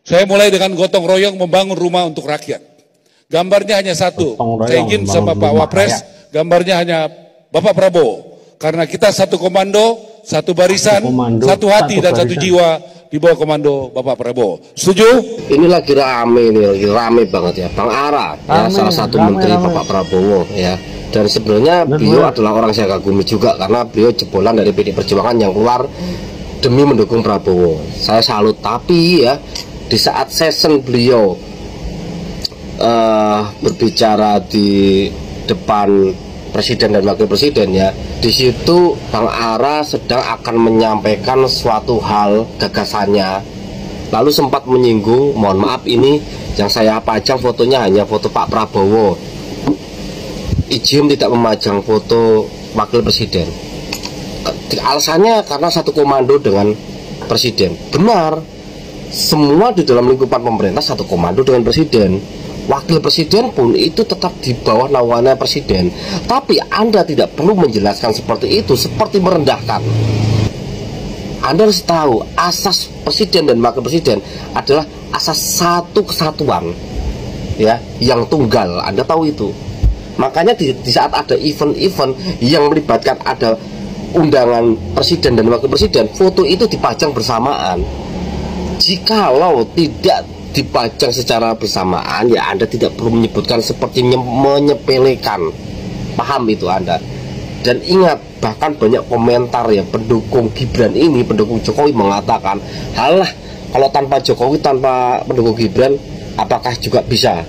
Saya mulai dengan gotong royong membangun rumah untuk rakyat. Gambarnya hanya satu. Saya izin sama Pak Wapres, gambarnya hanya Bapak Prabowo. Karena kita satu komando, satu barisan, satu hati dan satu jiwa di bawah komando Bapak Prabowo. Setuju? Ini lagi rame banget ya, Bang Ara, ya, salah satu menteri Bapak Prabowo ya. Dan sebenarnya beliau adalah orang saya kagumi juga karena beliau jebolan dari PD Perjuangan yang keluar demi mendukung Prabowo. Saya salut, tapi ya di saat session beliau berbicara di depan presiden dan wakil presiden ya, di situ Bang Ara sedang akan menyampaikan suatu hal gagasannya, lalu sempat menyinggung, mohon maaf ini yang saya pajang fotonya hanya foto Pak Prabowo, izin tidak memajang foto wakil presiden. Alasannya karena satu komando dengan presiden. Benar, semua di dalam lingkupan pemerintah satu komando dengan presiden. Wakil presiden pun itu tetap di bawah naungannya presiden. Tapi Anda tidak perlu menjelaskan seperti itu, seperti merendahkan. Anda harus tahu asas presiden dan wakil presiden adalah asas satu kesatuan ya, yang tunggal. Anda tahu itu. Makanya di saat ada event-event yang melibatkan ada undangan presiden dan wakil presiden, foto itu dipajang bersamaan. Jikalau tidak dipajang secara bersamaan, ya Anda tidak perlu menyebutkan seperti menyepelekan. Paham itu Anda. Dan ingat, bahkan banyak komentar ya pendukung Gibran ini, pendukung Jokowi mengatakan, halah kalau tanpa Jokowi, tanpa pendukung Gibran, apakah juga bisa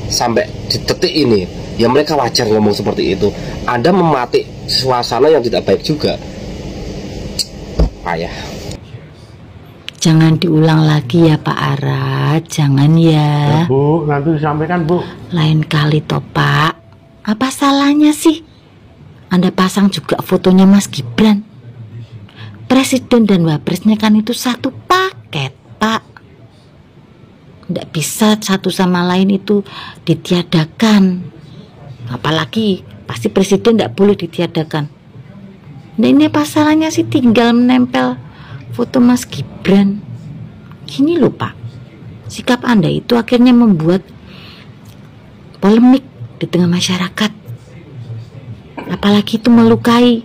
sampai di detik ini? Ya mereka wajar ngomong seperti itu. Anda mematik suasana yang tidak baik juga. Payah. Jangan diulang lagi ya Pak Ara, jangan ya. Bu, nanti disampaikan Bu. Lain kali toh Pak. Apa salahnya sih Anda pasang juga fotonya Mas Gibran? Presiden dan wapresnya kan itu satu paket Pak. Tidak bisa satu sama lain itu ditiadakan. Apalagi pasti presiden tidak boleh ditiadakan. Nah ini apa salahnya sih tinggal menempel foto Mas Gibran? Gini loh Pak, sikap Anda itu akhirnya membuat polemik di tengah masyarakat. Apalagi itu melukai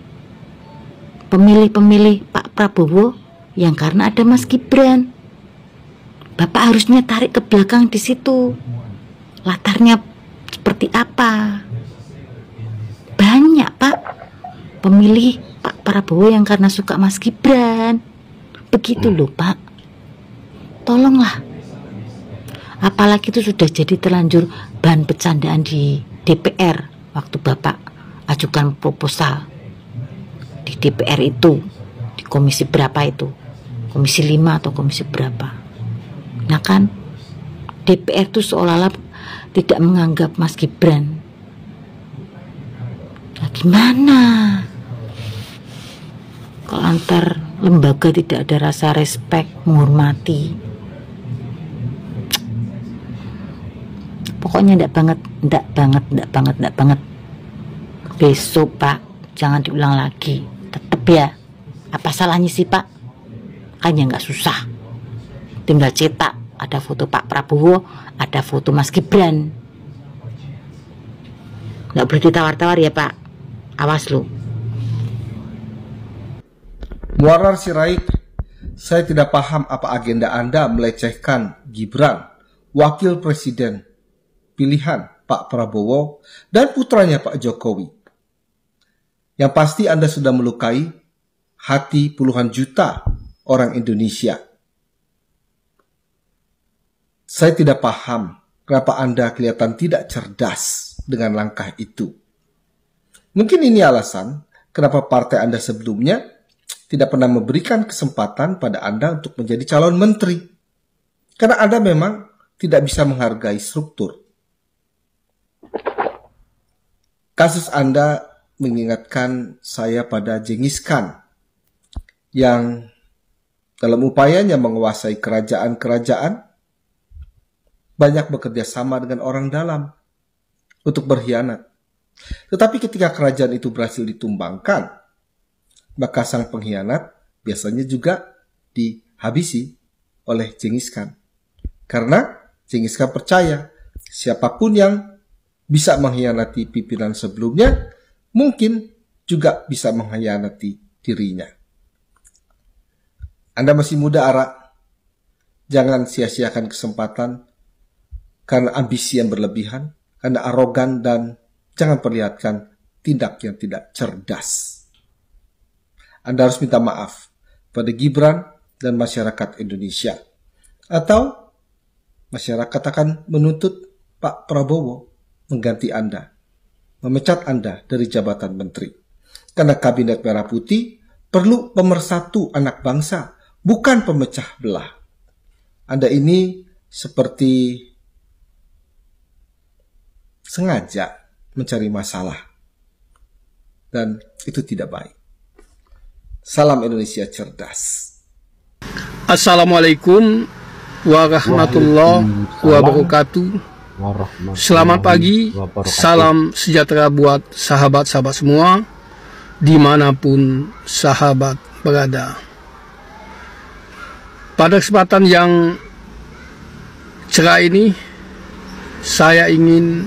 pemilih-pemilih Pak Prabowo yang karena ada Mas Gibran. Bapak harusnya tarik ke belakang di situ. Latarnya seperti apa? Banyak Pak pemilih Pak Prabowo yang karena suka Mas Gibran. Begitu loh Pak. Tolonglah. Apalagi itu sudah jadi terlanjur bahan bercandaan di DPR waktu Bapak ajukan proposal di DPR itu, di komisi berapa itu, komisi 5 atau komisi berapa. Nah kan DPR itu seolah-olah tidak menganggap Mas Gibran. Nah gimana kalau antar lembaga tidak ada rasa respect, menghormati? Pokoknya enggak banget. Besok Pak, jangan diulang lagi. Tetep ya. Apa salahnya sih Pak? Kan ya nggak susah. Tinggal cetak, ada foto Pak Prabowo, ada foto Mas Gibran. Nggak boleh ditawar-tawar ya Pak. Awas lu. Muarar Sirait, saya tidak paham apa agenda Anda melecehkan Gibran, wakil presiden pilihan Pak Prabowo dan putranya Pak Jokowi. Yang pasti Anda sudah melukai hati puluhan juta orang Indonesia. Saya tidak paham kenapa Anda kelihatan tidak cerdas dengan langkah itu. Mungkin ini alasan kenapa partai Anda sebelumnya tidak pernah memberikan kesempatan pada Anda untuk menjadi calon menteri. Karena Anda memang tidak bisa menghargai struktur. Kasus Anda mengingatkan saya pada Genghis Khan yang dalam upayanya menguasai kerajaan-kerajaan banyak bekerja sama dengan orang dalam untuk berkhianat. Tetapi ketika kerajaan itu berhasil ditumbangkan, maka sang pengkhianat biasanya juga dihabisi oleh Genghis Khan. Karena Genghis Khan percaya siapapun yang bisa mengkhianati pimpinan sebelumnya mungkin juga bisa mengkhianati dirinya. Anda masih muda, Ara. Jangan sia-siakan kesempatan karena ambisi yang berlebihan, karena arogan, dan jangan perlihatkan tindak yang tidak cerdas. Anda harus minta maaf pada Gibran dan masyarakat Indonesia. Atau masyarakat akan menuntut Pak Prabowo mengganti Anda, memecat Anda dari jabatan menteri. Karena Kabinet Merah Putih perlu pemersatu anak bangsa, bukan pemecah belah. Anda ini seperti sengaja mencari masalah. Dan itu tidak baik. Salam Indonesia cerdas. Assalamualaikum warahmatullahi wabarakatuh. Selamat pagi, salam sejahtera buat sahabat-sahabat semua, dimanapun sahabat berada. Pada kesempatan yang cerah ini, saya ingin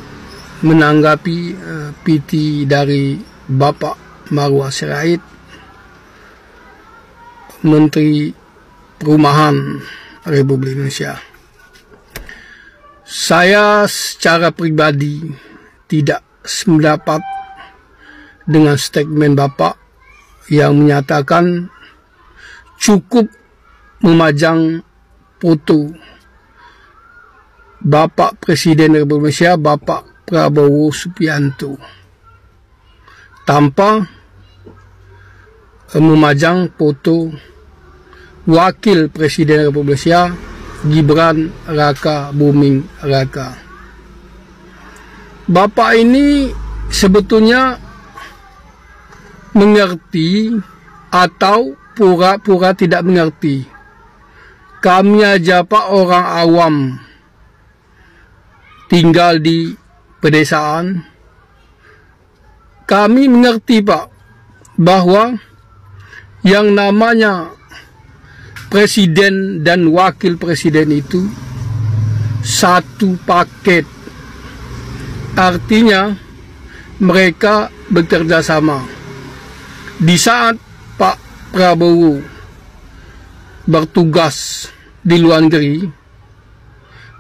menanggapi PT dari Bapak Marwah Sirait, Menteri Perumahan Republik Indonesia. Saya secara pribadi tidak sependapat dengan statement Bapak yang menyatakan cukup memajang foto Bapak Presiden Republik Indonesia, Bapak Prabowo Subianto, tanpa memajang foto Wakil Presiden Republik Indonesia, Gibran Raka Buming Raka. Bapak ini sebetulnya mengerti atau pura-pura tidak mengerti. Kami aja Pak, orang awam, tinggal di pedesaan, kami mengerti Pak, bahwa yang namanya presiden dan wakil presiden itu satu paket. Artinya mereka bekerja sama. Di saat Pak Prabowo bertugas di luar negeri,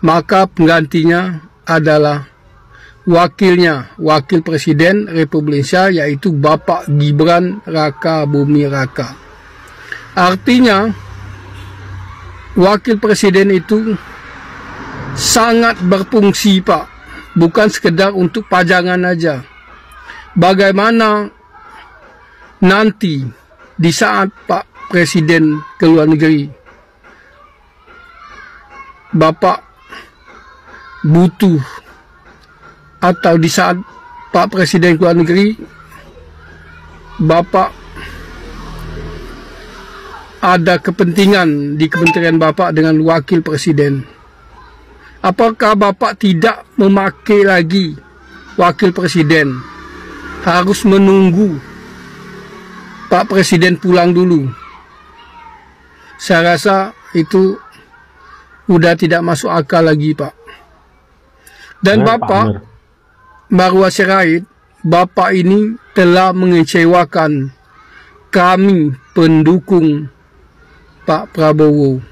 maka penggantinya adalah wakilnya, wakil presiden Republik Indonesia, yaitu Bapak Gibran Raka Buming Raka. Artinya wakil presiden itu sangat berfungsi Pak, bukan sekedar untuk pajangan aja. Bagaimana nanti di saat Pak Presiden ke luar negeri, Bapak butuh, atau di saat Pak Presiden ke luar negeri, Bapak ada kepentingan di kementerian Bapak dengan wakil presiden. Apakah Bapak tidak memakai lagi wakil presiden? Harus menunggu Pak Presiden pulang dulu. Saya rasa itu udah tidak masuk akal lagi Pak. Dan Bapak Marwah Sirait, Bapak ini telah mengecewakan kami pendukung Pak Prabowo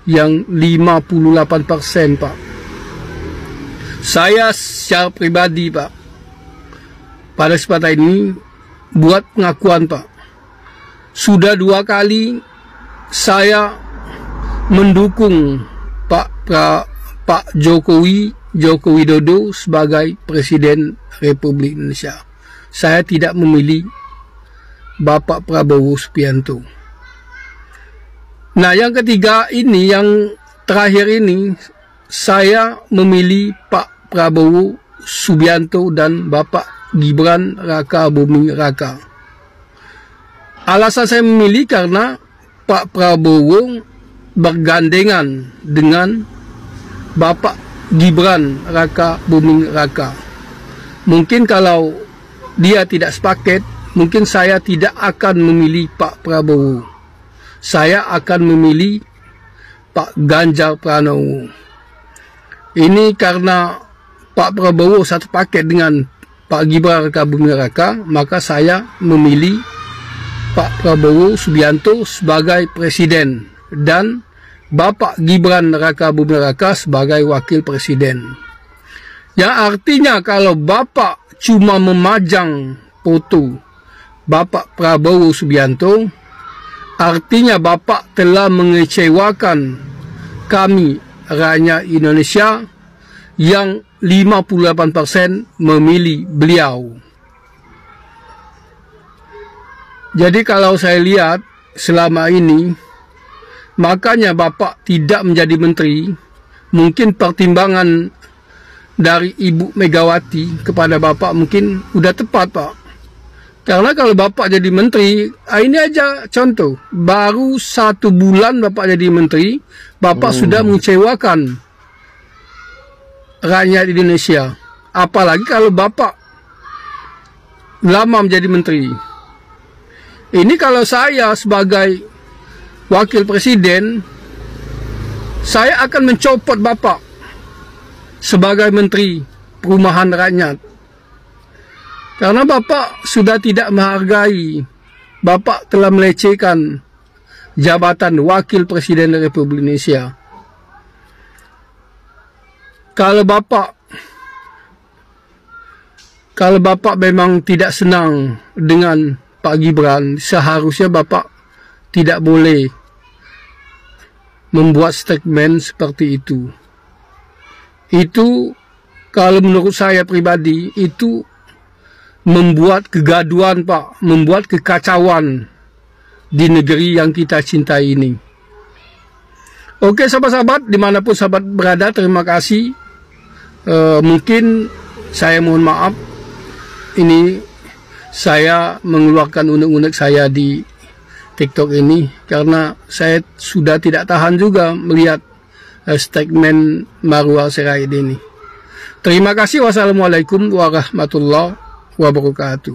yang 58% Pak. Saya secara pribadi Pak, pada kesempatan ini buat pengakuan Pak. Sudah 2 kali saya mendukung Pak Jokowi Widodo sebagai Presiden Republik Indonesia. Saya tidak memilih Bapak Prabowo Subianto. Nah, yang ketiga ini, yang terakhir ini, saya memilih Pak Prabowo Subianto dan Bapak Gibran Raka Buming Raka. Alasan saya memilih karena Pak Prabowo bergandengan dengan Bapak Gibran Raka Buming Raka. Mungkin kalau dia tidak sepaket, mungkin saya tidak akan memilih Pak Prabowo. Saya akan memilih Pak Ganjar Pranowo. Ini karena Pak Prabowo satu paket dengan Pak Gibran Raka Buming Raka, maka saya memilih Pak Prabowo Subianto sebagai presiden dan Bapak Gibran Raka Buming Raka sebagai wakil presiden. Yang artinya kalau Bapak cuma memajang foto Bapak Prabowo Subianto, artinya Bapak telah mengecewakan kami rakyat Indonesia yang 58% memilih beliau. Jadi kalau saya lihat selama ini, makanya Bapak tidak menjadi menteri, mungkin pertimbangan dari Ibu Megawati kepada Bapak mungkin udah tepat, Pak. Karena kalau Bapak jadi menteri, ini aja contoh, baru 1 bulan Bapak jadi menteri, Bapak sudah mengecewakan rakyat Indonesia. Apalagi kalau Bapak lama menjadi menteri. Ini kalau saya sebagai wakil presiden, saya akan mencopot Bapak sebagai menteri perumahan rakyat. Karena Bapak sudah tidak menghargai, Bapak telah melecehkan jabatan Wakil Presiden Republik Indonesia. Kalau Bapak memang tidak senang dengan Pak Gibran, seharusnya Bapak tidak boleh membuat statement seperti itu. Itu kalau menurut saya pribadi, itu membuat kegaduhan, Pak, membuat kekacauan di negeri yang kita cintai ini. Oke, sahabat-sahabat, dimanapun sahabat berada, terima kasih. Mungkin saya mohon maaf, ini saya mengeluarkan unek-unek saya di TikTok ini, karena saya sudah tidak tahan juga melihat statement Marwah Sirait ini. Terima kasih. Wassalamualaikum warahmatullahi wabarakatuh.